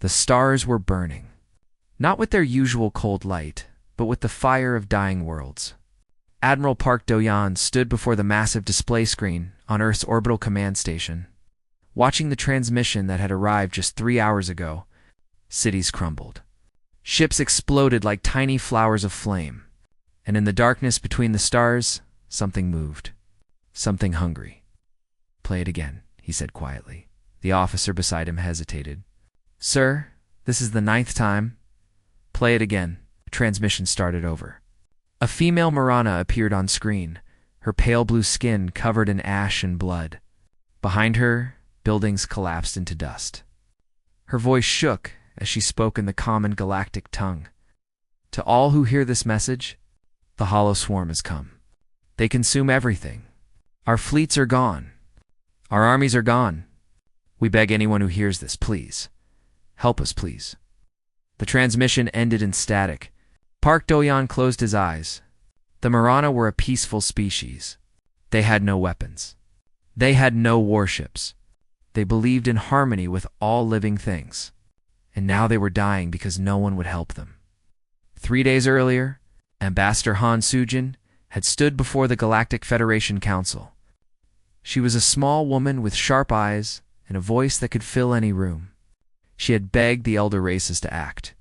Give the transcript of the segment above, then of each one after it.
The stars were burning, not with their usual cold light, but with the fire of dying worlds. Admiral Park Do-yeon stood before the massive display screen on Earth's orbital command station. Watching the transmission that had arrived just 3 hours ago, cities crumbled. Ships exploded like tiny flowers of flame, and in the darkness between the stars, something moved. Something hungry. "Play it again," he said quietly. The officer beside him hesitated. "Sir, this is the 9th time." "Play it again." The transmission started over. A female Marana appeared on screen, her pale blue skin covered in ash and blood. Behind her, buildings collapsed into dust. Her voice shook as she spoke in the common galactic tongue. "To all who hear this message, the hollow swarm has come. They consume everything. Our fleets are gone. Our armies are gone. We beg anyone who hears this, please. Help us, please." The transmission ended in static. Park Do-yeon closed his eyes. The Marana were a peaceful species. They had no weapons. They had no warships. They believed in harmony with all living things. And now they were dying because no one would help them. 3 days earlier, Ambassador Han Sujin had stood before the Galactic Federation Council. She was a small woman with sharp eyes and a voice that could fill any room. She had begged the elder races to act.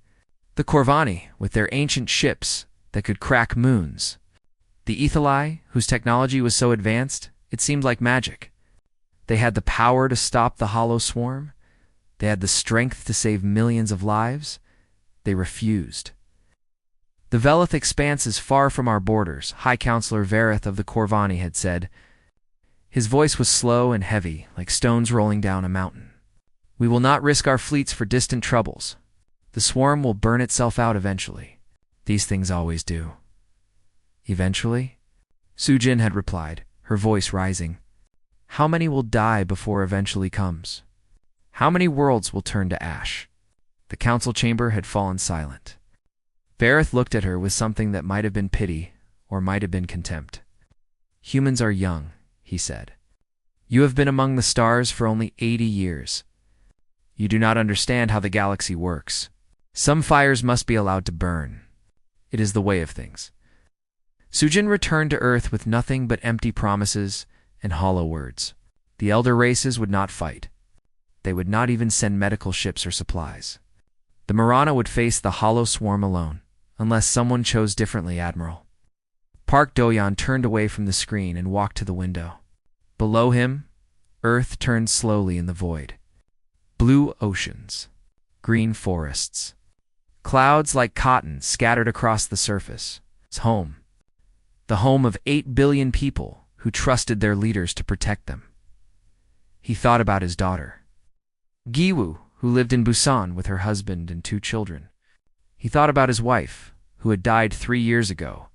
The Corvani, with their ancient ships that could crack moons. The Etheli, whose technology was so advanced, it seemed like magic. They had the power to stop the hollow swarm. They had the strength to save millions of lives. They refused. "The Velith expanse is far from our borders," High Counselor Vareth of the Corvani had said. His voice was slow and heavy, like stones rolling down a mountain. "We will not risk our fleets for distant troubles. The swarm will burn itself out eventually. These things always do." "Eventually?" Sujin had replied, her voice rising. "How many will die before eventually comes? How many worlds will turn to ash?" The council chamber had fallen silent. Vareth looked at her with something that might have been pity or might have been contempt. "Humans are young," he said. "You have been among the stars for only 80 years. You do not understand how the galaxy works. Some fires must be allowed to burn. It is the way of things." Sujin returned to Earth with nothing but empty promises and hollow words. The elder races would not fight. They would not even send medical ships or supplies. The Marana would face the hollow swarm alone, unless someone chose differently, Admiral. Park Do-yeon turned away from the screen and walked to the window. Below him, Earth turned slowly in the void. Blue oceans, green forests, clouds like cotton scattered across the surface. His home. The home of 8 billion people who trusted their leaders to protect them. He thought about his daughter, Giwoo, who lived in Busan with her husband and 2 children. He thought about his wife, who had died 3 years ago,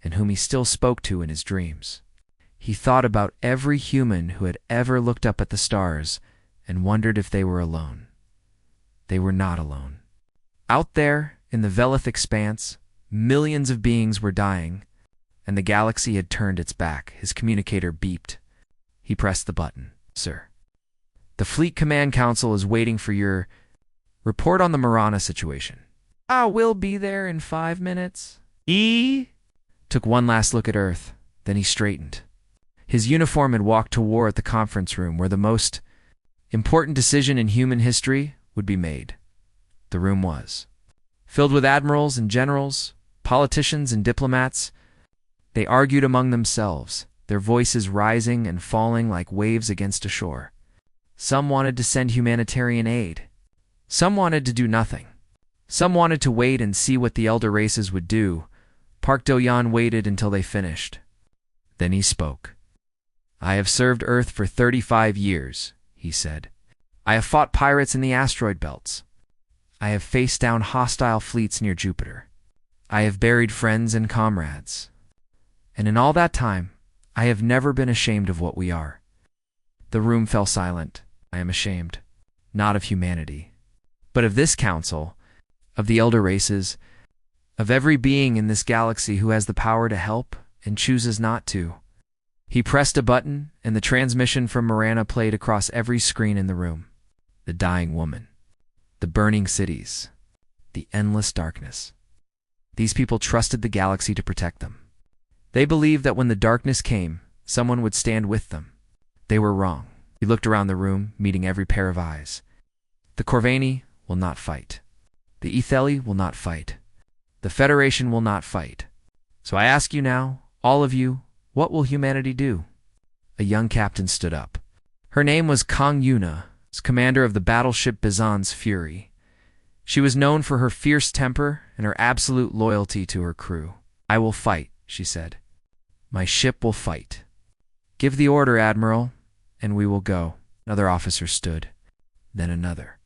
and whom he still spoke to in his dreams. He thought about every human who had ever looked up at the stars and wondered if they were alone. They were not alone. Out there, in the Velith expanse, millions of beings were dying, and the galaxy had turned its back. His communicator beeped. He pressed the button. "Sir, the Fleet Command Council is waiting for your report on the Marana situation." "I will be there in 5 minutes." Took one last look at Earth, then he straightened. His uniform had walked to war at the conference room where the most important decision in human history would be made. The room was filled with admirals and generals, politicians and diplomats. They argued among themselves, their voices rising and falling like waves against a shore. Some wanted to send humanitarian aid. Some wanted to do nothing. Some wanted to wait and see what the elder races would do. Park Do-yeon waited until they finished. Then he spoke. "I have served Earth for 35 years, he said. "I have fought pirates in the asteroid belts. I have faced down hostile fleets near Jupiter. I have buried friends and comrades. And in all that time, I have never been ashamed of what we are." The room fell silent. "I am ashamed, not of humanity, but of this council, of the elder races, of every being in this galaxy who has the power to help and chooses not to." He pressed a button, and the transmission from Marana played across every screen in the room. The dying woman. The burning cities. The endless darkness. These people trusted the galaxy to protect them. They believed that when the darkness came, someone would stand with them. They were wrong. He looked around the room, meeting every pair of eyes. The Corvani will not fight. The Etheli will not fight. The Federation will not fight. So I ask you now, all of you, what will humanity do? A young captain stood up. Her name was Kang Yuna, commander of the battleship Bizan's Fury. She was known for her fierce temper and her absolute loyalty to her crew. I will fight, she said. My ship will fight. Give the order, Admiral, and we will go. Another officer stood. Then another.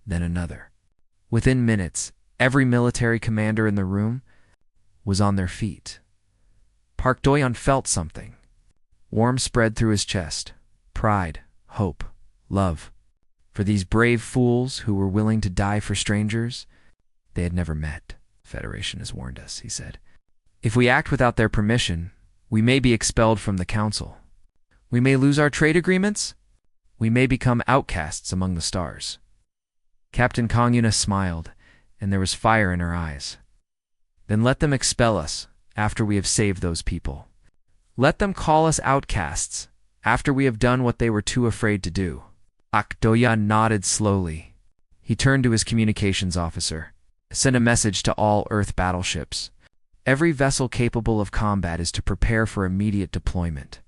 Then another. Within minutes, every military commander in the room was on their feet. Park Do-yeon felt something. Warmth spread through his chest. Pride, hope, love. For these brave fools who were willing to die for strangers they had never met. The Federation has warned us, he said. If we act without their permission, we may be expelled from the Council. We may lose our trade agreements. We may become outcasts among the stars. Captain Kang Yuna smiled, and there was fire in her eyes. Then let them expel us after we have saved those people. Let them call us outcasts after we have done what they were too afraid to do. Park Do-yeon nodded slowly. He turned to his communications officer. Send a message to all Earth battleships. Every vessel capable of combat is to prepare for immediate deployment.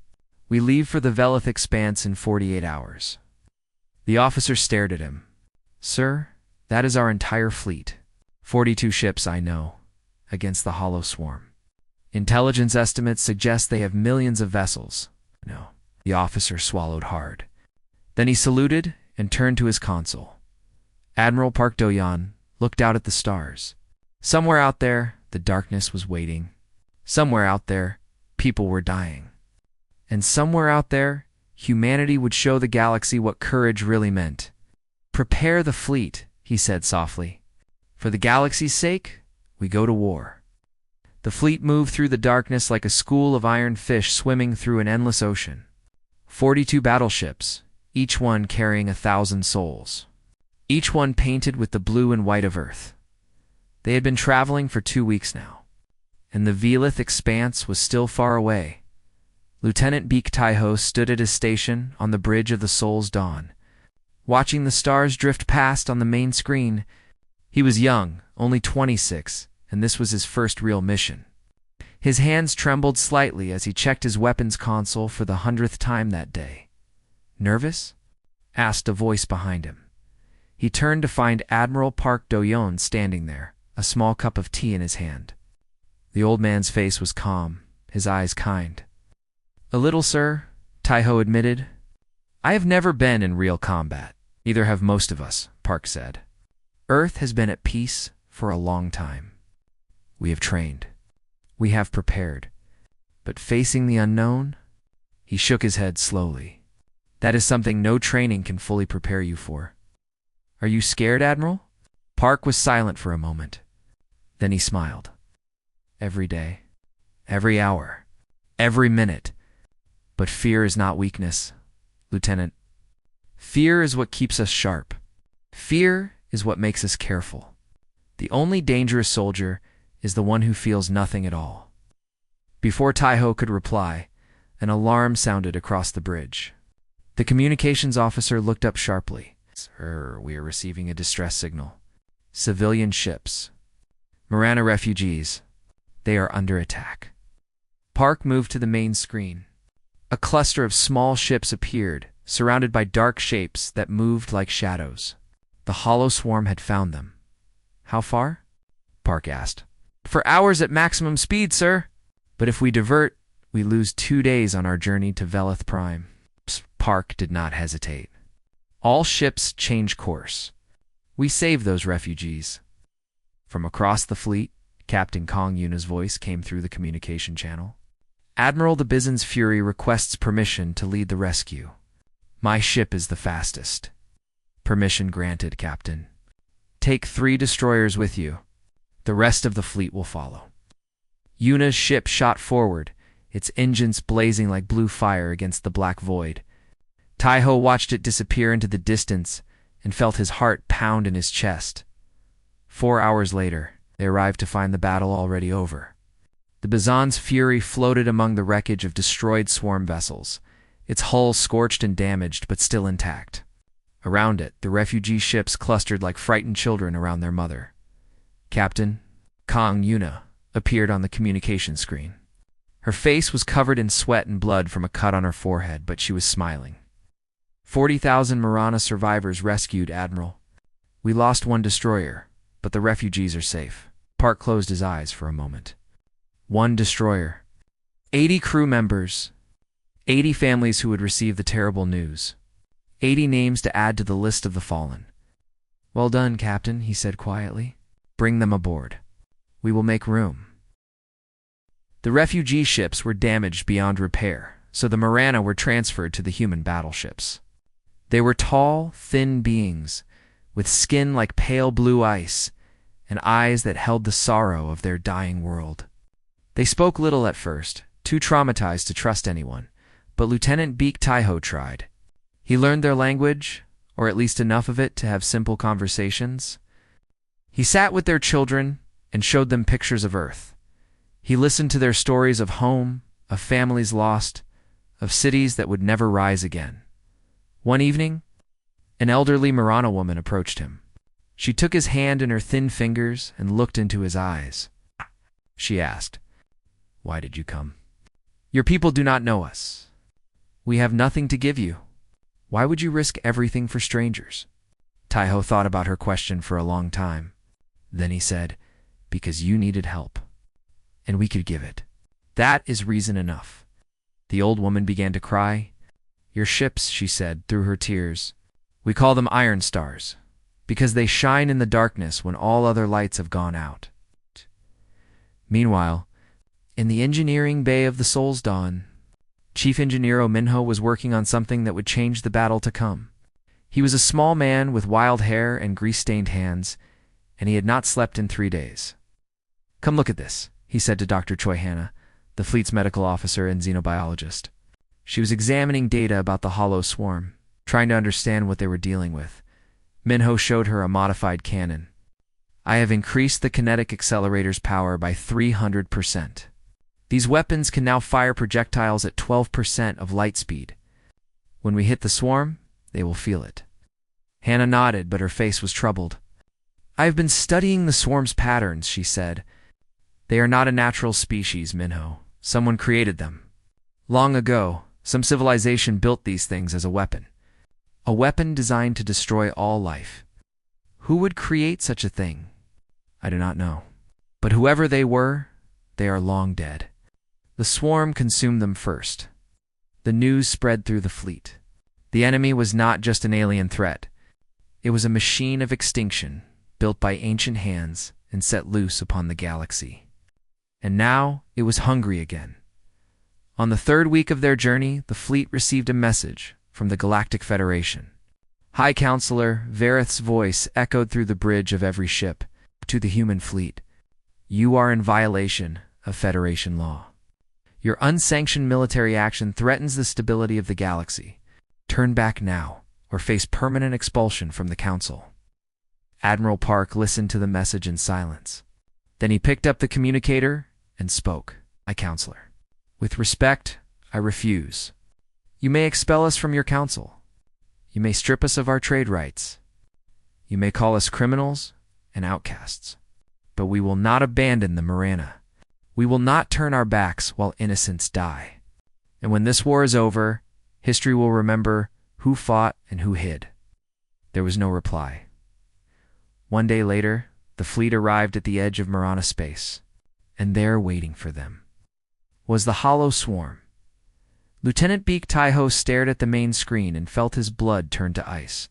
We leave for the Velith Expanse in 48 hours. The officer stared at him. Sir, that is our entire fleet. 42 ships, I know, against the hollow swarm. Intelligence estimates suggest they have millions of vessels. No. The officer swallowed hard. Then he saluted and turned to his console. Admiral Park Do-yeon looked out at the stars. Somewhere out there, the darkness was waiting. Somewhere out there, people were dying. And somewhere out there, humanity would show the galaxy what courage really meant. Prepare the fleet, he said softly. For the galaxy's sake, we go to war. The fleet moved through the darkness like a school of iron fish swimming through an endless ocean. 42 battleships, each one carrying 1,000 souls. Each one painted with the blue and white of Earth. They had been traveling for 2 weeks now, and the Velith Expanse was still far away. Lieutenant Baek Tai-ho stood at his station on the bridge of the Soul's Dawn, watching the stars drift past on the main screen. He was young, only 26, and this was his first real mission. His hands trembled slightly as he checked his weapons console for the 100th time that day. Nervous? Asked a voice behind him. He turned to find Admiral Park Do-yeon standing there, a small cup of tea in his hand. The old man's face was calm, his eyes kind. A little, sir, Tai-ho admitted. I have never been in real combat. Neither have most of us, Park said. Earth has been at peace for a long time. We have trained. We have prepared. But facing the unknown? He shook his head slowly. That is something no training can fully prepare you for. Are you scared, Admiral? Park was silent for a moment. Then he smiled. Every day. Every hour. Every minute. But fear is not weakness, Lieutenant. Fear is what keeps us sharp. Fear is what makes us careful. The only dangerous soldier is the one who feels nothing at all. Before Tai-ho could reply, an alarm sounded across the bridge. The communications officer looked up sharply. Sir, we are receiving a distress signal. Civilian ships. Marana refugees. They are under attack. Park moved to the main screen. A cluster of small ships appeared, surrounded by dark shapes that moved like shadows. The hollow swarm had found them. How far? Park asked. For hours at maximum speed, sir. But if we divert, we lose 2 days on our journey to Velith Prime. Park did not hesitate. All ships change course. We save those refugees. From across the fleet, Captain Kang Yuna's voice came through the communication channel. Admiral the Bizan's Fury requests permission to lead the rescue. My ship is the fastest. Permission granted, Captain. Take 3 destroyers with you. The rest of the fleet will follow. Yuna's ship shot forward, its engines blazing like blue fire against the black void. Tai-ho watched it disappear into the distance, and felt his heart pound in his chest. 4 hours later, they arrived to find the battle already over. The Bazan's fury floated among the wreckage of destroyed swarm vessels, its hull scorched and damaged but still intact. Around it, the refugee ships clustered like frightened children around their mother. Captain Kang Yuna appeared on the communication screen. Her face was covered in sweat and blood from a cut on her forehead, but she was smiling. 40,000 Marana survivors rescued, Admiral. We lost one destroyer, but the refugees are safe. Park closed his eyes for a moment. One destroyer. 80 crew members. 80 families who would receive the terrible news. 80 names to add to the list of the fallen. Well done, Captain, he said quietly. Bring them aboard. We will make room. The refugee ships were damaged beyond repair, so the Marana were transferred to the human battleships. They were tall, thin beings, with skin like pale blue ice, and eyes that held the sorrow of their dying world. They spoke little at first, too traumatized to trust anyone, but Lieutenant Beak Taiho tried. He learned their language, or at least enough of it to have simple conversations. He sat with their children and showed them pictures of Earth. He listened to their stories of home, of families lost, of cities that would never rise again. One evening, an elderly Marana woman approached him. She took his hand in her thin fingers and looked into his eyes. She asked, "Why did you come?" "Your people do not know us. We have nothing to give you. Why would you risk everything for strangers?" Taiho thought about her question for a long time. Then he said, "Because you needed help, and we could give it. That is reason enough." The old woman began to cry. "Your ships," she said through her tears. "We call them iron stars, because they shine in the darkness when all other lights have gone out." Meanwhile, in the engineering bay of the Soul's Dawn, Chief Engineer Minho was working on something that would change the battle to come. He was a small man with wild hair and grease-stained hands, and he had not slept in 3 days. "Come look at this," he said to Dr. Choi Hanna, the fleet's medical officer and xenobiologist. She was examining data about the hollow swarm, trying to understand what they were dealing with. Minho showed her a modified cannon. "I have increased the kinetic accelerator's power by 300%. These weapons can now fire projectiles at 12% of light speed. When we hit the swarm, they will feel it." Hannah nodded, but her face was troubled. "I have been studying the swarm's patterns," she said. "They are not a natural species, Minho. Someone created them. Long ago, some civilization built these things as a weapon. A weapon designed to destroy all life. Who would create such a thing? I do not know. But whoever they were, they are long dead. The swarm consumed them first. The news spread through the fleet. The enemy was not just an alien threat. It was a machine of extinction, built by ancient hands and set loose upon the galaxy. And now it was hungry again. On the 3rd week of their journey, the fleet received a message from the Galactic Federation. High Counselor Vareth's voice echoed through the bridge of every ship. To the human fleet, you are in violation of Federation law. Your unsanctioned military action threatens the stability of the galaxy. Turn back now, or face permanent expulsion from the Council. Admiral Park listened to the message in silence. Then he picked up the communicator and spoke. "High Counselor, with respect, I refuse. You may expel us from your council. You may strip us of our trade rights. You may call us criminals and outcasts. But we will not abandon the Marana. We will not turn our backs while innocents die. And when this war is over, history will remember who fought and who hid." There was no reply. One day later, the fleet arrived at the edge of Marana space, and there waiting for them was the hollow swarm. Lieutenant Beak Taiho stared at the main screen and felt his blood turn to ice.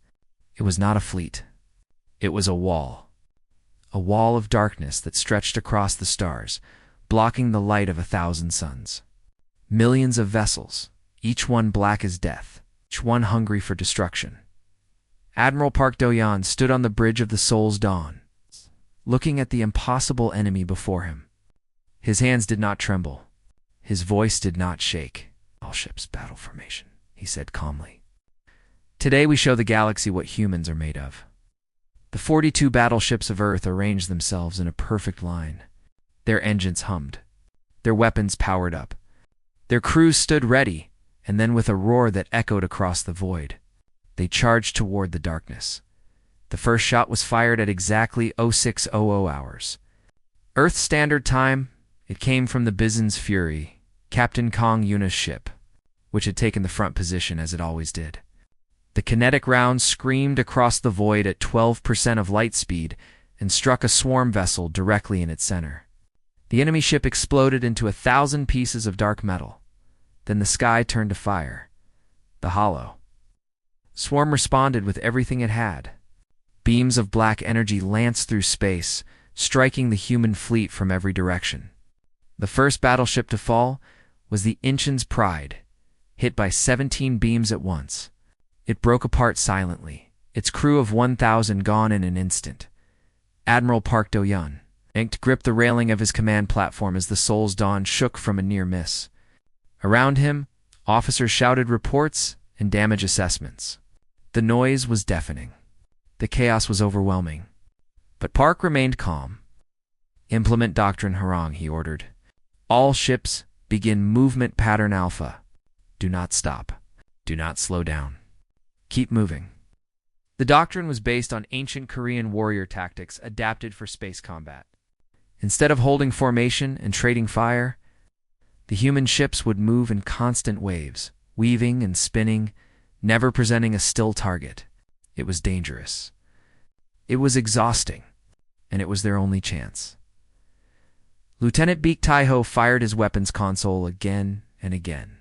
It was not a fleet. It was a wall of darkness that stretched across the stars, blocking the light of 1,000 suns. Millions of vessels, each one black as death, each one hungry for destruction. Admiral Park Do-yan stood on the bridge of the Soul's Dawn, looking at the impossible enemy before him. His hands did not tremble. His voice did not shake. "All ships battle formation," he said calmly. Today we show the galaxy what humans are made of. The 42 battleships of Earth arranged themselves in a perfect line. Their engines hummed. Their weapons powered up. Their crews stood ready, and then with a roar that echoed across the void, they charged toward the darkness. The first shot was fired at exactly 0600 hours. Earth Standard Time. It came from the Bison's Fury, Captain Kong Yuna's ship, which had taken the front position as it always did. The kinetic round screamed across the void at 12% of light speed and struck a swarm vessel directly in its center. The enemy ship exploded into 1,000 pieces of dark metal. Then the sky turned to fire. The hollow swarm responded with everything it had. Beams of black energy lanced through space, striking the human fleet from every direction. The first battleship to fall was the Inchen's Pride, hit by 17 beams at once. It broke apart silently, its crew of 1,000 gone in an instant. Admiral Park Do-yeon gripped the railing of his command platform as the Soul's Dawn shook from a near miss. Around him, officers shouted reports and damage assessments. The noise was deafening. The chaos was overwhelming. But Park remained calm. "Implement Doctrine Harang," he ordered. "All ships begin movement pattern Alpha. Do not stop. Do not slow down. Keep moving." The doctrine was based on ancient Korean warrior tactics adapted for space combat. Instead of holding formation and trading fire, the human ships would move in constant waves, weaving and spinning, never presenting a still target. It was dangerous. It was exhausting, and it was their only chance. Lieutenant Baek Tae-ho fired his weapons console again and again,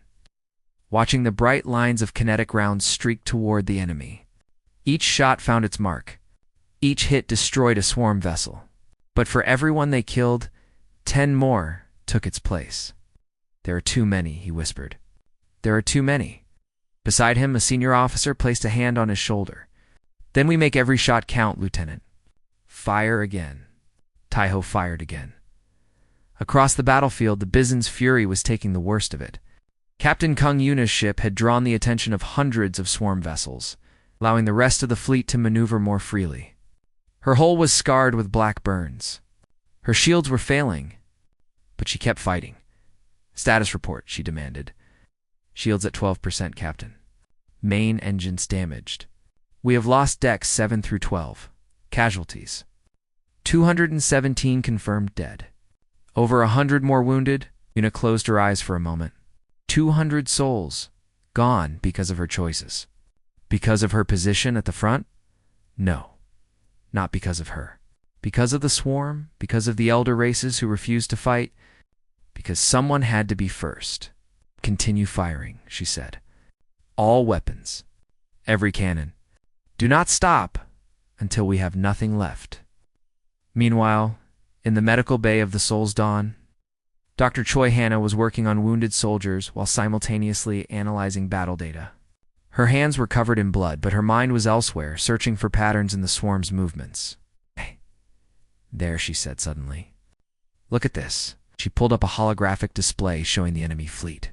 watching the bright lines of kinetic rounds streak toward the enemy. Each shot found its mark. Each hit destroyed a swarm vessel. But for everyone they killed, 10 more took its place. "There are too many," he whispered. "There are too many." Beside him, a senior officer placed a hand on his shoulder. "Then we make every shot count, Lieutenant." "Fire again." Tae-ho fired again. Across the battlefield, the Bison's Fury was taking the worst of it. Captain Kung Yuna's ship had drawn the attention of hundreds of swarm vessels, allowing the rest of the fleet to maneuver more freely. Her hull was scarred with black burns. Her shields were failing, but she kept fighting. "Status report," she demanded. "Shields at 12%, Captain. Main engines damaged. We have lost decks 7 through 12. Casualties: 217 confirmed dead. Over 100 more wounded." Yuna closed her eyes for a moment. 200 souls gone because of her choices. Because of her position at the front? No, not because of her. Because of the swarm, because of the elder races who refused to fight, because someone had to be first. "Continue firing," she said. "All weapons. Every cannon. Do not stop until we have nothing left." Meanwhile, in the medical bay of the Soul's Dawn, Dr. Choi Hannah was working on wounded soldiers while simultaneously analyzing battle data. Her hands were covered in blood, but her mind was elsewhere, searching for patterns in the swarm's movements. "Hey, there," she said suddenly. "Look at this." She pulled up a holographic display showing the enemy fleet.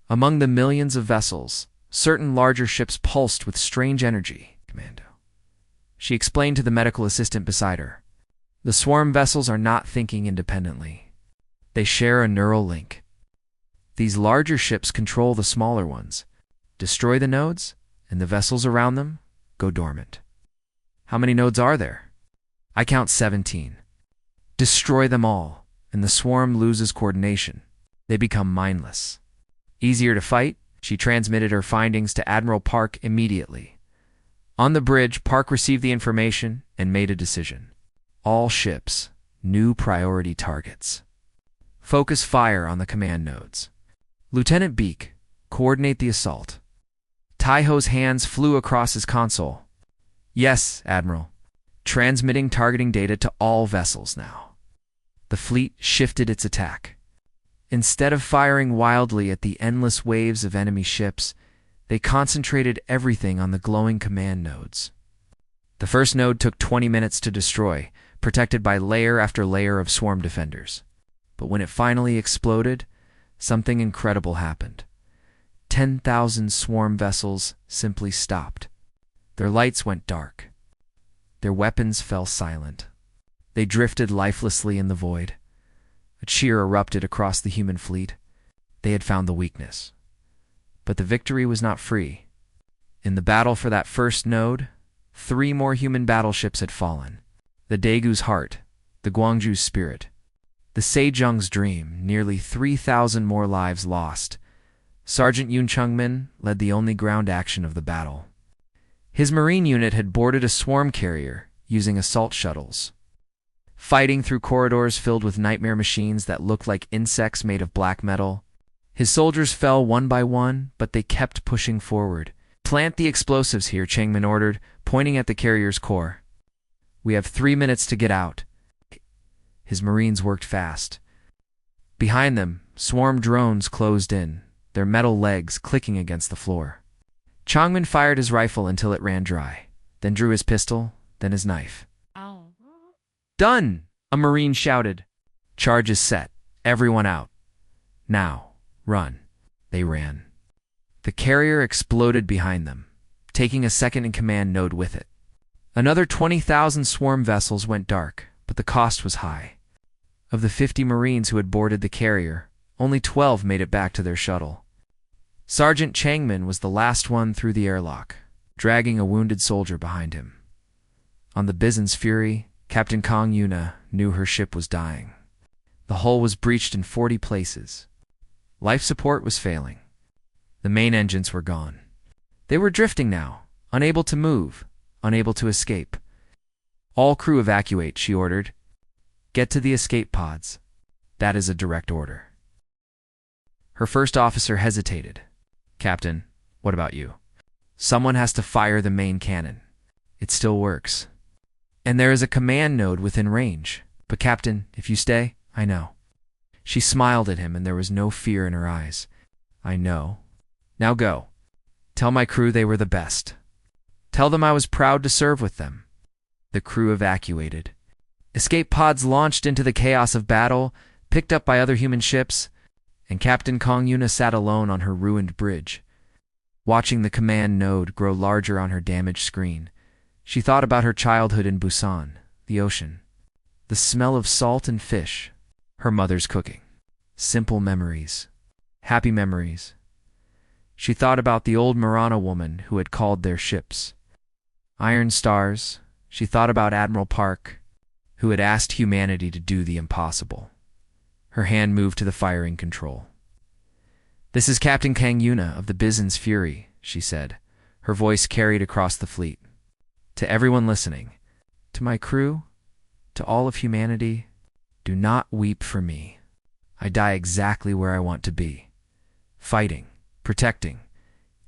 Among the millions of vessels, certain larger ships pulsed with strange energy. "Commando," she explained to the medical assistant beside her. "The swarm vessels are not thinking independently. They share a neural link. These larger ships control the smaller ones, destroy the nodes, and the vessels around them go dormant." "How many nodes are there?" "I count 17. Destroy them all, and the swarm loses coordination. They become mindless." "Easier to fight?" She transmitted her findings to Admiral Park immediately. On the bridge, Park received the information and made a decision. All ships, new priority targets. Focus fire on the command nodes. "Lieutenant Baek, coordinate the assault." Tae-ho's hands flew across his console. "Yes, Admiral. Transmitting targeting data to all vessels now." The fleet shifted its attack. Instead of firing wildly at the endless waves of enemy ships, they concentrated everything on the glowing command nodes. The first node took 20 minutes to destroy, protected by layer after layer of swarm defenders. But when it finally exploded, something incredible happened. 10,000 swarm vessels simply stopped. Their lights went dark. Their weapons fell silent. They drifted lifelessly in the void. A cheer erupted across the human fleet. They had found the weakness. But the victory was not free. In the battle for that first node, 3 more human battleships had fallen. The Daegu's heart, the Gwangju's spirit, the Sejong's dream, nearly 3,000 more lives lost. Sergeant Yoon Chung-min led the only ground action of the battle. His Marine unit had boarded a swarm carrier using assault shuttles. Fighting through corridors filled with nightmare machines that looked like insects made of black metal, his soldiers fell one by one, but they kept pushing forward. "Plant the explosives here," Changmin ordered, pointing at the carrier's core. "We have 3 minutes to get out." His Marines worked fast. Behind them, swarm drones closed in, their metal legs clicking against the floor. Changmin fired his rifle until it ran dry, then drew his pistol, then his knife. Ow. "Done!" a Marine shouted. "Charge is set. Everyone out. Now, run." They ran. The carrier exploded behind them, taking a second-in-command node with it. Another 20,000 swarm vessels went dark, but the cost was high. Of the 50 Marines who had boarded the carrier, only 12 made it back to their shuttle. Sergeant Changmin was the last one through the airlock, dragging a wounded soldier behind him. On the Bizen's Fury, Captain Kang Yuna knew her ship was dying. The hull was breached in 40 places. Life support was failing. The main engines were gone. They were drifting now, unable to move, unable to escape. "All crew evacuate," she ordered. "Get to the escape pods." That is a direct order. Her first officer hesitated. "Captain, what about you?" "Someone has to fire the main cannon. It still works. And there is a command node within range. But Captain, if you stay, I know." She smiled at him and there was no fear in her eyes. "I know. Now go. Tell my crew they were the best. Tell them I was proud to serve with them." The crew evacuated. Escape pods launched into the chaos of battle, picked up by other human ships, and Captain Kang Yuna sat alone on her ruined bridge. Watching the command node grow larger on her damaged screen, she thought about her childhood in Busan, the ocean, the smell of salt and fish, her mother's cooking. Simple memories. Happy memories. She thought about the old Marana woman who had called their ships Iron Stars. She thought about Admiral Park, who had asked humanity to do the impossible. Her hand moved to the firing control. "This is Captain Kang Yuna of the Bizen's Fury," she said, her voice carried across the fleet. "To everyone listening, to my crew, to all of humanity, do not weep for me. I die exactly where I want to be, fighting, protecting,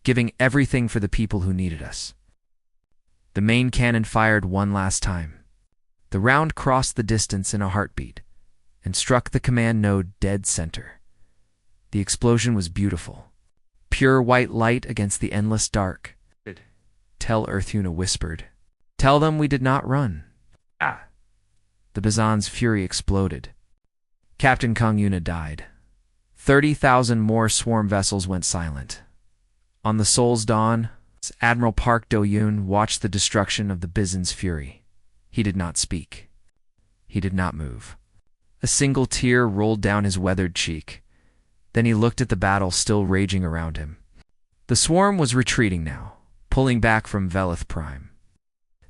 giving everything for the people who needed us." The main cannon fired one last time. The round crossed the distance in a heartbeat and struck the command node dead center. The explosion was beautiful. Pure white light against the endless dark. "Tell Earth-Yuna whispered. "Tell them we did not run." "Ah!" The Bizen's Fury exploded. Captain Kang Yuna died. 30,000 more swarm vessels went silent. On the Seoul's dawn, Admiral Park Do-yoon watched the destruction of the Bizen's Fury. He did not speak. He did not move. A single tear rolled down his weathered cheek. Then he looked at the battle still raging around him. The swarm was retreating now, pulling back from Velith Prime.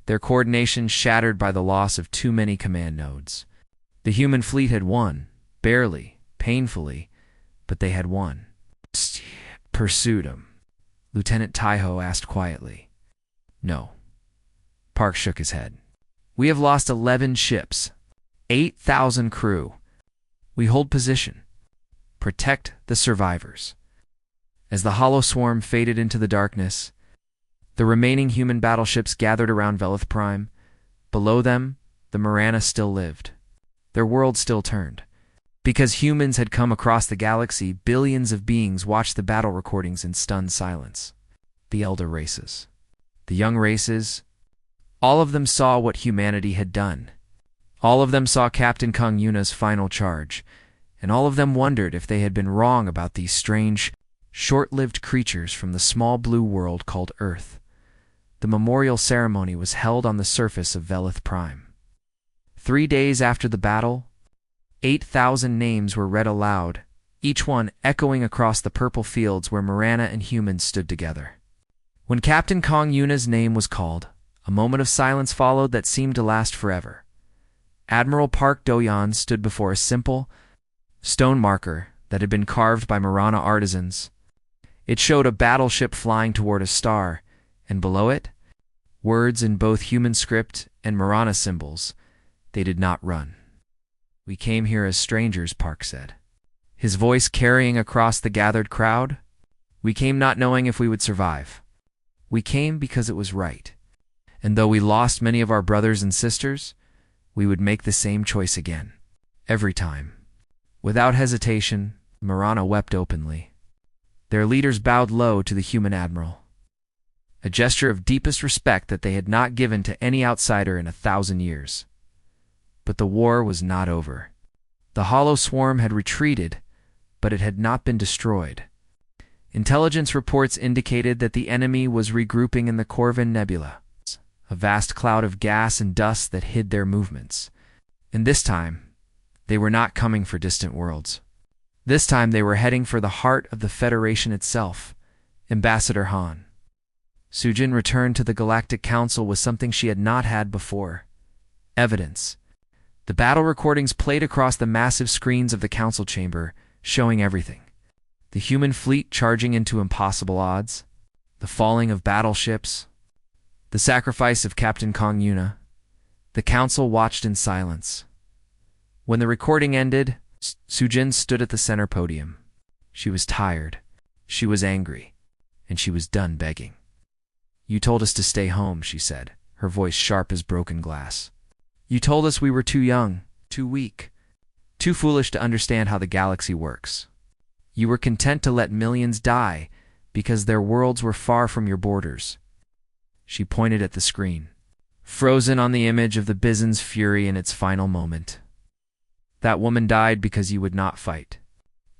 Their coordination shattered by the loss of too many command nodes. The human fleet had won, barely, painfully, but they had won. "Pursued him?" Lieutenant Taiho asked quietly. "No." Park shook his head. "We have lost 11 ships, 8,000 crew. We hold position. Protect the survivors." As the hollow swarm faded into the darkness, the remaining human battleships gathered around Velith Prime. Below them, the Marana still lived. Their world still turned. Because humans had come across the galaxy, billions of beings watched the battle recordings in stunned silence. The elder races, the young races, all of them saw what humanity had done. All of them saw Captain Kang Yuna's final charge, and all of them wondered if they had been wrong about these strange, short-lived creatures from the small blue world called Earth. the memorial ceremony was held on the surface of Velith Prime. 3 days after the battle, 8,000 names were read aloud, each one echoing across the purple fields where Marana and humans stood together. When Captain Kong Yuna's name was called, a moment of silence followed that seemed to last forever. Admiral Park Do-yan stood before a simple stone marker that had been carved by Marana artisans. It showed a battleship flying toward a star, and below it, words in both human script and Marana symbols. They did not run. "We came here as strangers," Park said, his voice carrying across the gathered crowd. "We came not knowing if we would survive. We came because it was right. And though we lost many of our brothers and sisters, we would make the same choice again. Every time." Without hesitation, Marana wept openly. Their leaders bowed low to the human admiral, a gesture of deepest respect that they had not given to any outsider in 1,000 years. But the war was not over. The hollow swarm had retreated, but it had not been destroyed. Intelligence reports indicated that the enemy was regrouping in the Corvin Nebula, a vast cloud of gas and dust that hid their movements. And this time, they were not coming for distant worlds. This time they were heading for the heart of the Federation itself, Ambassador Han. Sujin returned to the Galactic Council with something she had not had before: evidence. The battle recordings played across the massive screens of the council chamber, showing everything. The human fleet charging into impossible odds, the falling of battleships, the sacrifice of Captain Kong Yuna. The council watched in silence. When the recording ended, Sujin stood at the center podium. She was tired, she was angry, and she was done begging. "You told us to stay home," she said, her voice sharp as broken glass. "You told us we were too young, too weak, too foolish to understand how the galaxy works. You were content to let millions die because their worlds were far from your borders." She pointed at the screen, frozen on the image of the Bison's fury in its final moment. "That woman died because you would not fight.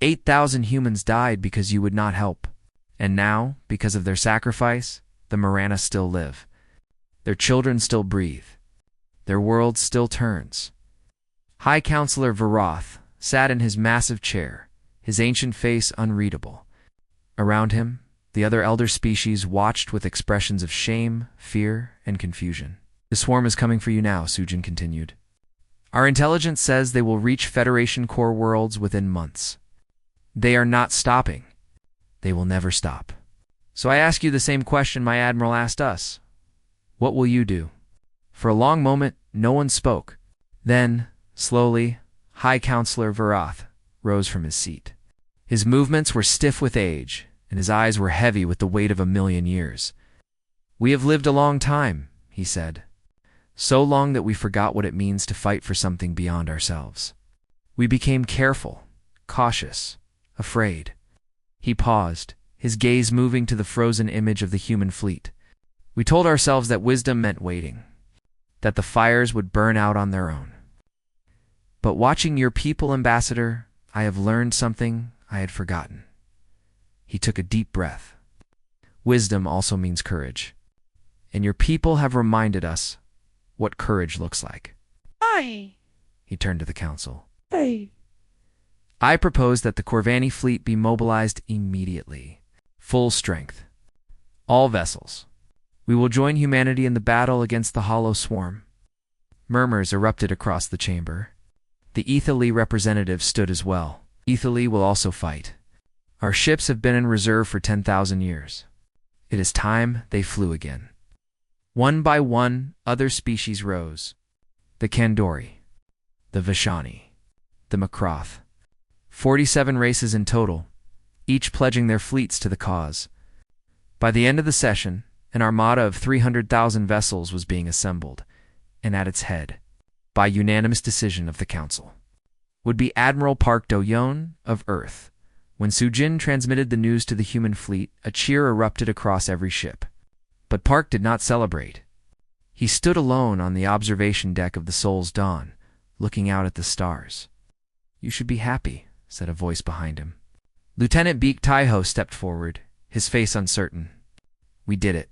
8,000 humans died because you would not help. And now, because of their sacrifice, the Marana still live. Their children still breathe. Their world still turns." High Counselor Varoth sat in his massive chair, his ancient face unreadable. Around him, the other elder species watched with expressions of shame, fear, and confusion. "The swarm is coming for you now," Sujin continued. "Our intelligence says they will reach Federation core worlds within months. They are not stopping. They will never stop. So I ask you the same question my admiral asked us. What will you do?" For a long moment, no one spoke. Then, slowly, High Counselor Varoth rose from his seat. His movements were stiff with age, and his eyes were heavy with the weight of 1,000,000 years. "We have lived a long time," he said. "So long that we forgot what it means to fight for something beyond ourselves. We became careful, cautious, afraid." He paused, his gaze moving to the frozen image of the human fleet. "We told ourselves that wisdom meant waiting, that the fires would burn out on their own. But watching your people, Ambassador, I have learned something I had forgotten." He took a deep breath. "Wisdom also means courage. And your people have reminded us what courage looks like." He turned to the council. "I propose that the Corvani fleet be mobilized immediately. Full strength. All vessels. We will join humanity in the battle against the hollow swarm." Murmurs erupted across the chamber. The Etheli representative stood as well. "Etheli will also fight. Our ships have been in reserve for 10,000 years. It is time they flew again." One by one, other species rose. The Kandori, the Vashani, the Macroth. 47 races in total, each pledging their fleets to the cause. By the end of the session, an armada of 300,000 vessels was being assembled, and at its head, by unanimous decision of the Council, would be Admiral Park Do-yan of Earth. When Sujin transmitted the news to the human fleet, a cheer erupted across every ship. But Park did not celebrate. He stood alone on the observation deck of the Soul's Dawn, looking out at the stars. "You should be happy," said a voice behind him. Lieutenant Beak Taiho stepped forward, his face uncertain. "We did it.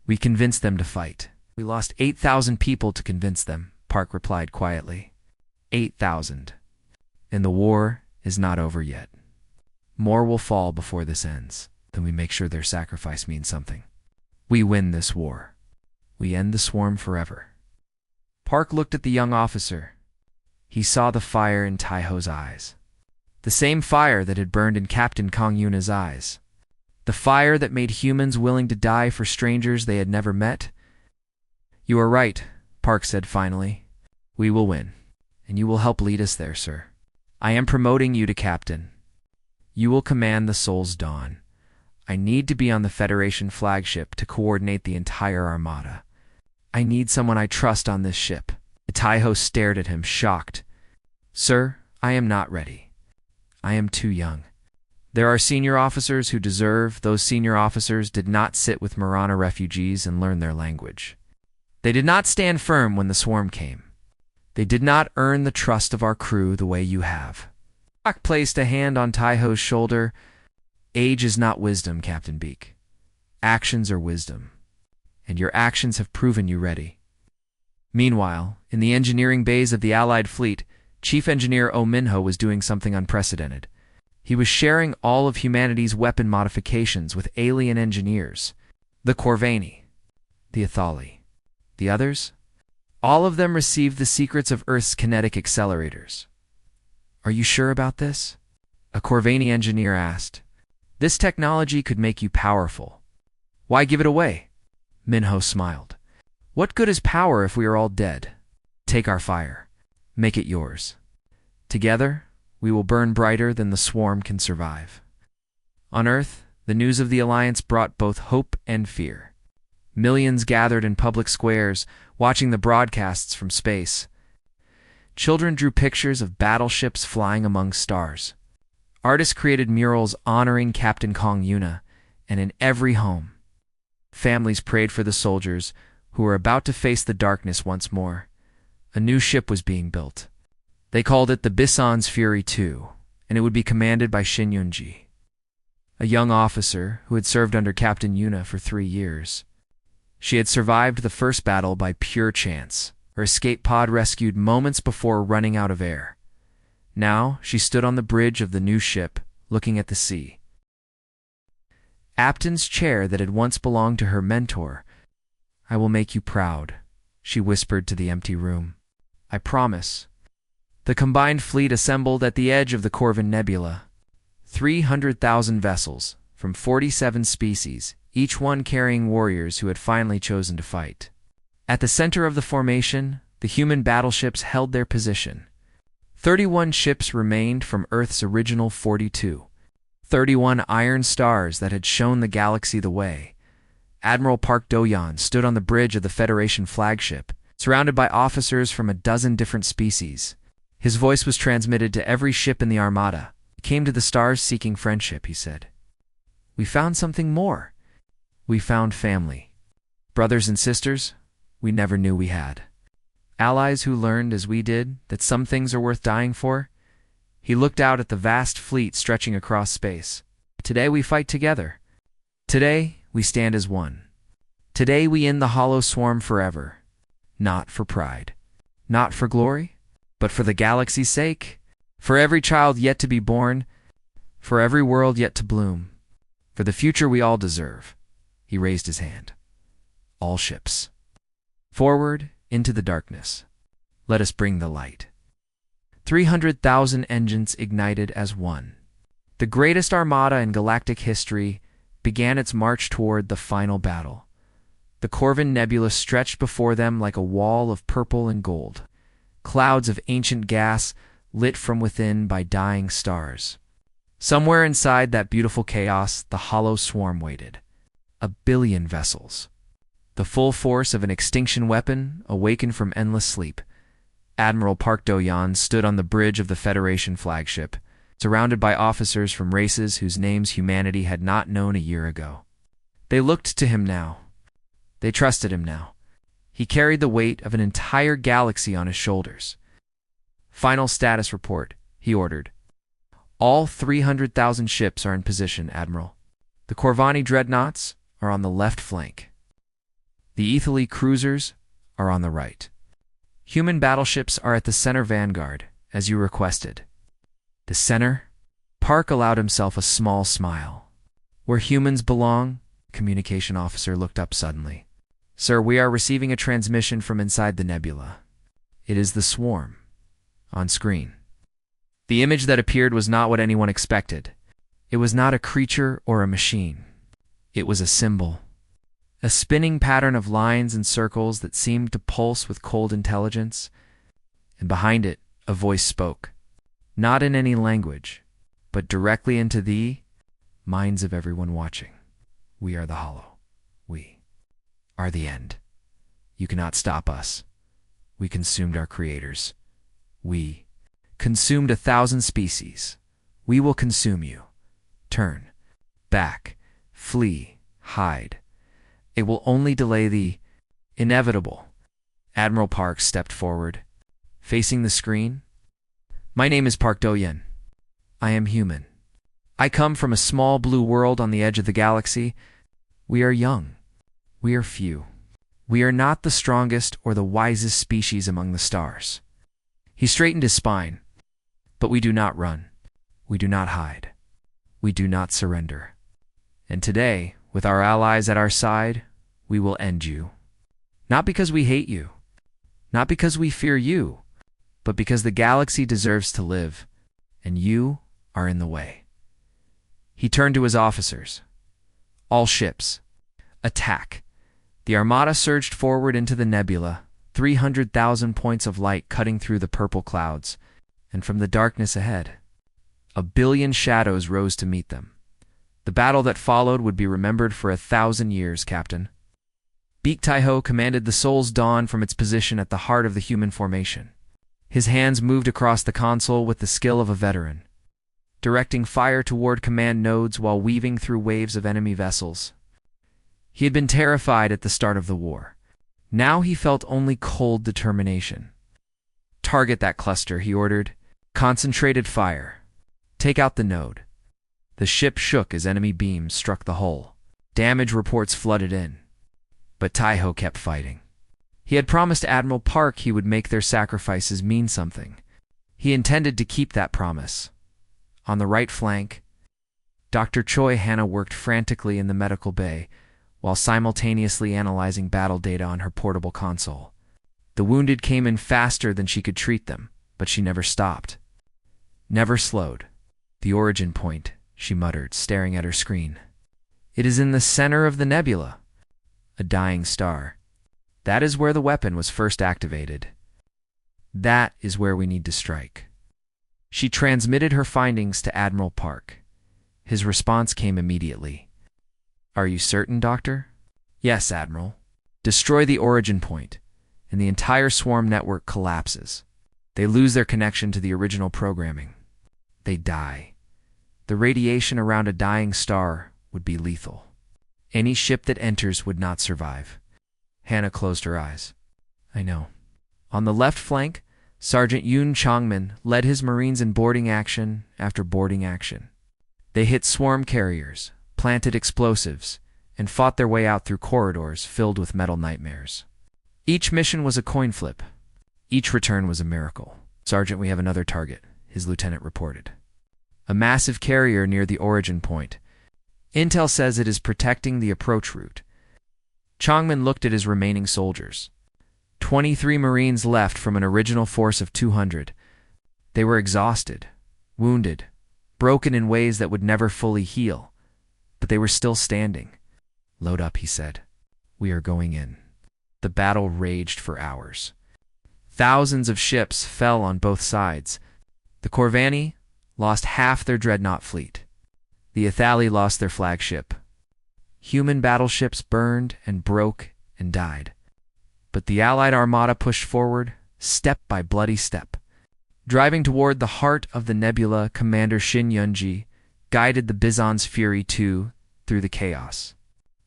We convinced them to fight. We lost 8,000 people to convince them, Park replied quietly. 8,000. And the war is not over yet. More will fall before this ends. Then we make sure their sacrifice means something. We win this war. We end the swarm forever. Park looked at the young officer. He saw the fire in Taiho's eyes. The same fire that had burned in Captain Kong Yuna's eyes. The fire that made humans willing to die for strangers they had never met. You are right, Park said finally. We will win, and you will help lead us there, sir. I am promoting you to captain. You will command the Soul's Dawn. I need to be on the Federation flagship to coordinate the entire armada. I need someone I trust on this ship. Taiho stared at him, shocked. Sir, I am not ready. I am too young. There are senior officers who deserve. Those senior officers did not sit with Marana refugees and learn their language. They did not stand firm when the swarm came. They did not earn the trust of our crew the way you have. Park placed a hand on Taiho's shoulder. Age is not wisdom, Captain Beak. Actions are wisdom. And your actions have proven you ready. Meanwhile, in the engineering bays of the Allied fleet, Chief Engineer Oh Minho was doing something unprecedented. He was sharing all of humanity's weapon modifications with alien engineers. The Corvani, the Athali, the others. All of them received the secrets of Earth's kinetic accelerators. Are you sure about this? A Corvani engineer asked. This technology could make you powerful. Why give it away? Minho smiled. What good is power if we are all dead? Take our fire. Make it yours. Together, we will burn brighter than the swarm can survive. On Earth, the news of the Alliance brought both hope and fear. Millions gathered in public squares, watching the broadcasts from space. Children drew pictures of battleships flying among stars. Artists created murals honoring Captain Kong Yuna, and in every home, families prayed for the soldiers who were about to face the darkness once more. A new ship was being built. They called it the Bison's Fury II, and it would be commanded by Shin Yunji, a young officer who had served under Captain Yuna for 3 years. She had survived the first battle by pure chance, her escape pod rescued moments before running out of air. Now she stood on the bridge of the new ship, looking at the sea. Apton's chair that had once belonged to her mentor. I will make you proud, she whispered to the empty room. I promise. The combined fleet assembled at the edge of the Corvin Nebula. 300,000 vessels, from 47 species, each one carrying warriors who had finally chosen to fight. At the center of the formation, the human battleships held their position. 31 ships remained from Earth's original 42. 31 iron stars that had shown the galaxy the way. Admiral Park Do-yeon stood on the bridge of the Federation flagship, surrounded by officers from a dozen different species. His voice was transmitted to every ship in the armada. He came to the stars seeking friendship, he said. We found something more. We found family. Brothers and sisters we never knew we had. Allies who learned, as we did, that some things are worth dying for. He looked out at the vast fleet stretching across space. Today we fight together. Today we stand as one. Today we end the hollow swarm forever. Not for pride. Not for glory, but for the galaxy's sake. For every child yet to be born. For every world yet to bloom. For the future we all deserve. He raised his hand. All ships. Forward into the darkness. Let us bring the light. 300,000 engines ignited as one. The greatest armada in galactic history began its march toward the final battle. The Corvin Nebula stretched before them like a wall of purple and gold. Clouds of ancient gas lit from within by dying stars. Somewhere inside that beautiful chaos, the hollow swarm waited. 1 billion vessels. The full force of an extinction weapon awakened from endless sleep. Admiral Park Do-yeon stood on the bridge of the Federation flagship, surrounded by officers from races whose names humanity had not known a year ago. They looked to him now. They trusted him now. He carried the weight of an entire galaxy on his shoulders. Final status report, he ordered. All 300,000 ships are in position, Admiral. The Corvani dreadnoughts are on the left flank. The Aethylene cruisers are on the right. Human battleships are at the center Vanguard, as you requested. The center? Park allowed himself a small smile. Where humans belong? Communication officer looked up suddenly. Sir, we are receiving a transmission from inside the nebula. It is the swarm. On screen. The image that appeared was not what anyone expected. It was not a creature or a machine. It was a symbol. A spinning pattern of lines and circles that seemed to pulse with cold intelligence. And behind it, a voice spoke. Not in any language, but directly into the minds of everyone watching. We are the hollow. We are the end. You cannot stop us. We consumed our creators. We consumed 1,000 species. We will consume you. Turn. Back. Flee. Hide. It will only delay the inevitable. Admiral Park stepped forward, facing the screen. My name is Park Do-yen. I am human. I come from a small blue world on the edge of the galaxy. We are young. We are few. We are not the strongest or the wisest species among the stars. He straightened his spine. But we do not run. We do not hide. We do not surrender. And today, with our allies at our side, we will end you. Not because we hate you. Not because we fear you. But because the galaxy deserves to live, and you are in the way. He turned to his officers. All ships. Attack. The armada surged forward into the nebula, 300,000 points of light cutting through the purple clouds, and from the darkness ahead, 1 billion shadows rose to meet them. The battle that followed would be remembered for 1,000 years, Captain. Beak Taiho commanded the Soul's Dawn from its position at the heart of the human formation. His hands moved across the console with the skill of a veteran, directing fire toward command nodes while weaving through waves of enemy vessels. He had been terrified at the start of the war. Now he felt only cold determination. Target that cluster, he ordered. Concentrated fire. Take out the node. The ship shook as enemy beams struck the hull. Damage reports flooded in. But Taiho kept fighting. He had promised Admiral Park he would make their sacrifices mean something. He intended to keep that promise. On the right flank, Dr. Choi Hannah worked frantically in the medical bay while simultaneously analyzing battle data on her portable console. The wounded came in faster than she could treat them, but she never stopped. Never slowed. The origin point, she muttered, staring at her screen. It is in the center of the nebula. A dying star. That is where the weapon was first activated. That is where we need to strike. She transmitted her findings to Admiral Park. His response came immediately. Are you certain, Doctor? Yes, Admiral. Destroy the origin point, and the entire swarm network collapses. They lose their connection to the original programming. They die. The radiation around a dying star would be lethal. Any ship that enters would not survive. Hannah closed her eyes. I know. On the left flank, Sergeant Yoon Chongmin led his Marines in boarding action after boarding action. They hit swarm carriers, planted explosives, and fought their way out through corridors filled with metal nightmares. Each mission was a coin flip. Each return was a miracle. Sergeant, we have another target, his lieutenant reported. A massive carrier near the origin point. Intel says it is protecting the approach route. Chongmin looked at his remaining soldiers. 23 Marines left from an original force of 200. They were exhausted, wounded, broken in ways that would never fully heal. But they were still standing. Load up, he said. We are going in. The battle raged for hours. Thousands of ships fell on both sides. The Corvani lost half their dreadnought fleet. The Ithali lost their flagship. Human battleships burned and broke and died. But the Allied armada pushed forward, step by bloody step. Driving toward the heart of the nebula, Commander Shin Yunji guided the Bizon's Fury II through the chaos.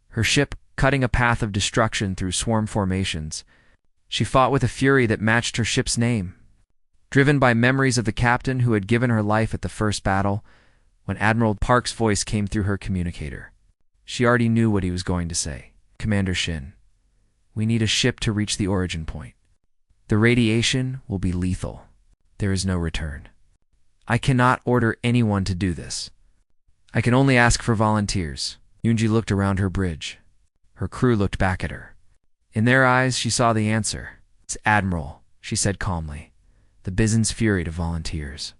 Her ship cutting a path of destruction through swarm formations, she fought with a fury that matched her ship's name. Driven by memories of the captain who had given her life at the first battle, when Admiral Park's voice came through her communicator, she already knew what he was going to say. Commander Shin, We need a ship to reach the origin point. The radiation will be lethal. There is no return. I cannot order anyone to do this. I can only ask for volunteers. Yunji looked around her bridge. Her crew looked back at her. In their eyes, she saw the answer. It's Admiral, she said calmly. The Bizen's Fury to volunteers.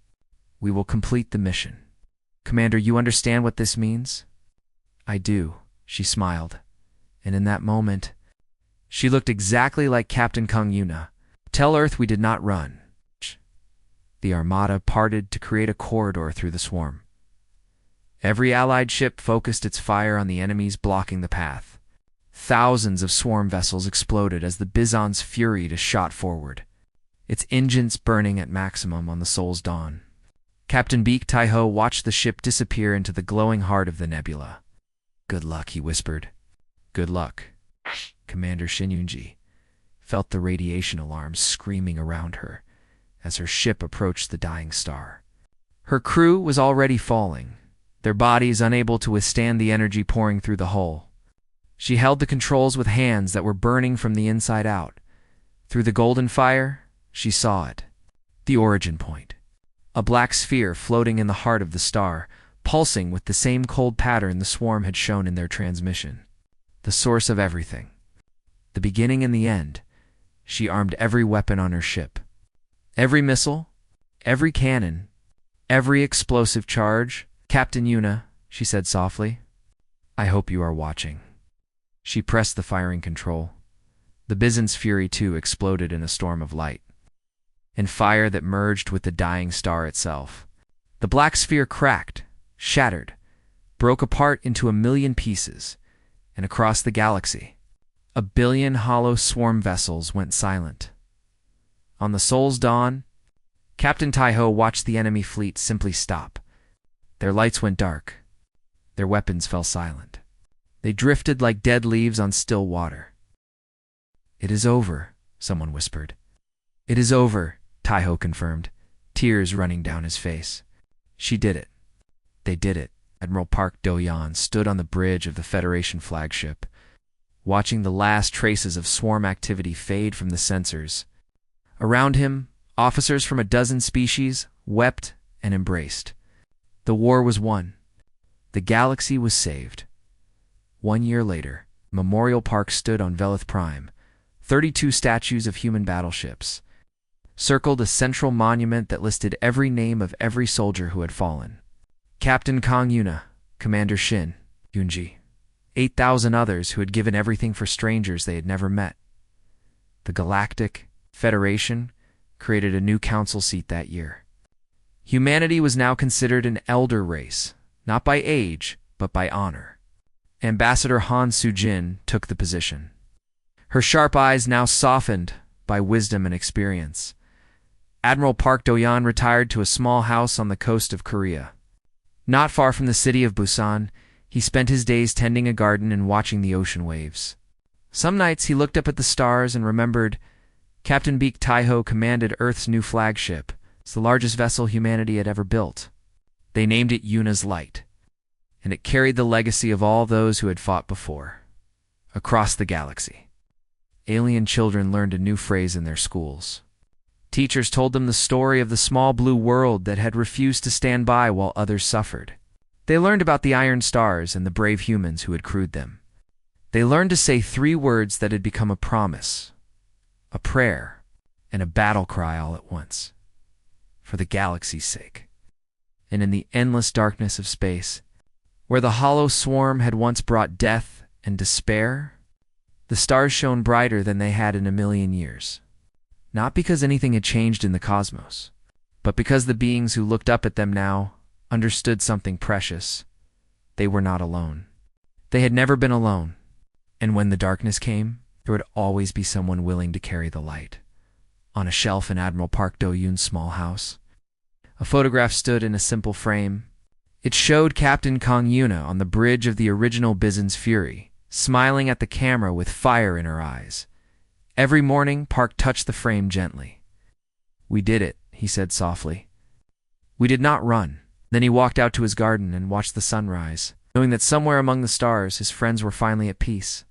We will complete the mission. Commander, you understand what this means? I do, she smiled. And in that moment, she looked exactly like Captain Kung Yuna. Tell Earth we did not run. The Armada parted to create a corridor through the swarm. Every Allied ship focused its fire on the enemies blocking the path. Thousands of swarm vessels exploded as the Bizen's Fury shot forward, its engines burning at maximum on the Sol's dawn. Captain Beak Taiho watched the ship disappear into the glowing heart of the nebula. Good luck, he whispered. Good luck. Commander Shinyunji felt the radiation alarms screaming around her as her ship approached the dying star. Her crew was already falling, their bodies unable to withstand the energy pouring through the hull. She held the controls with hands that were burning from the inside out. Through the golden fire, she saw it. The origin point. A black sphere floating in the heart of the star, pulsing with the same cold pattern the swarm had shown in their transmission. The source of everything. The beginning and the end. She armed every weapon on her ship. Every missile, every cannon, every explosive charge. Captain Yuna, she said softly, I hope you are watching. She pressed the firing control. The Bizen's Fury too exploded in a storm of light and fire that merged with the dying star itself. The black sphere cracked, shattered, broke apart into 1,000,000 pieces, and across the galaxy, 1,000,000,000 hollow swarm vessels went silent. On the Sol's dawn, Captain Taiho watched the enemy fleet simply stop. Their lights went dark. Their weapons fell silent. They drifted like dead leaves on still water. It is over, someone whispered. It is over, Taiho confirmed, tears running down his face. She did it. They did it. Admiral Park Do-yan stood on the bridge of the Federation flagship, watching the last traces of swarm activity fade from the sensors. Around him, officers from a dozen species wept and embraced. The war was won. The galaxy was saved. 1 year later, Memorial Park stood on Velith Prime. 32 statues of human battleships circled a central monument that listed every name of every soldier who had fallen. Captain Kang Yuna, Commander Shin, Yunji, 8,000 others who had given everything for strangers they had never met. The Galactic Federation created a new council seat that year. Humanity was now considered an elder race, not by age, but by honor. Ambassador Han Soo-jin took the position. Her sharp eyes now softened by wisdom and experience. Admiral Park Do-yan retired to a small house on the coast of Korea. Not far from the city of Busan, he spent his days tending a garden and watching the ocean waves. Some nights he looked up at the stars and remembered Captain Beak Taiho commanded Earth's new flagship. It's the largest vessel humanity had ever built. They named it Yuna's Light, and it carried the legacy of all those who had fought before. Across the galaxy, alien children learned a new phrase in their schools. Teachers told them the story of the small blue world that had refused to stand by while others suffered. They learned about the iron stars and the brave humans who had crewed them. They learned to say 3 words that had become a promise, a prayer, and a battle cry all at once. For the galaxy's sake. And in the endless darkness of space, where the hollow swarm had once brought death and despair, the stars shone brighter than they had in 1,000,000 years. Not because anything had changed in the cosmos, but because the beings who looked up at them now understood something precious. They were not alone. They had never been alone. And when the darkness came, there would always be someone willing to carry the light. On a shelf in Admiral Park Do-yoon's small house, a photograph stood in a simple frame. It showed Captain Kang Yuna on the bridge of the original Bizen's Fury, smiling at the camera with fire in her eyes. Every morning, Park touched the frame gently. We did it, he said softly. We did not run. Then he walked out to his garden and watched the sunrise, knowing that somewhere among the stars his friends were finally at peace.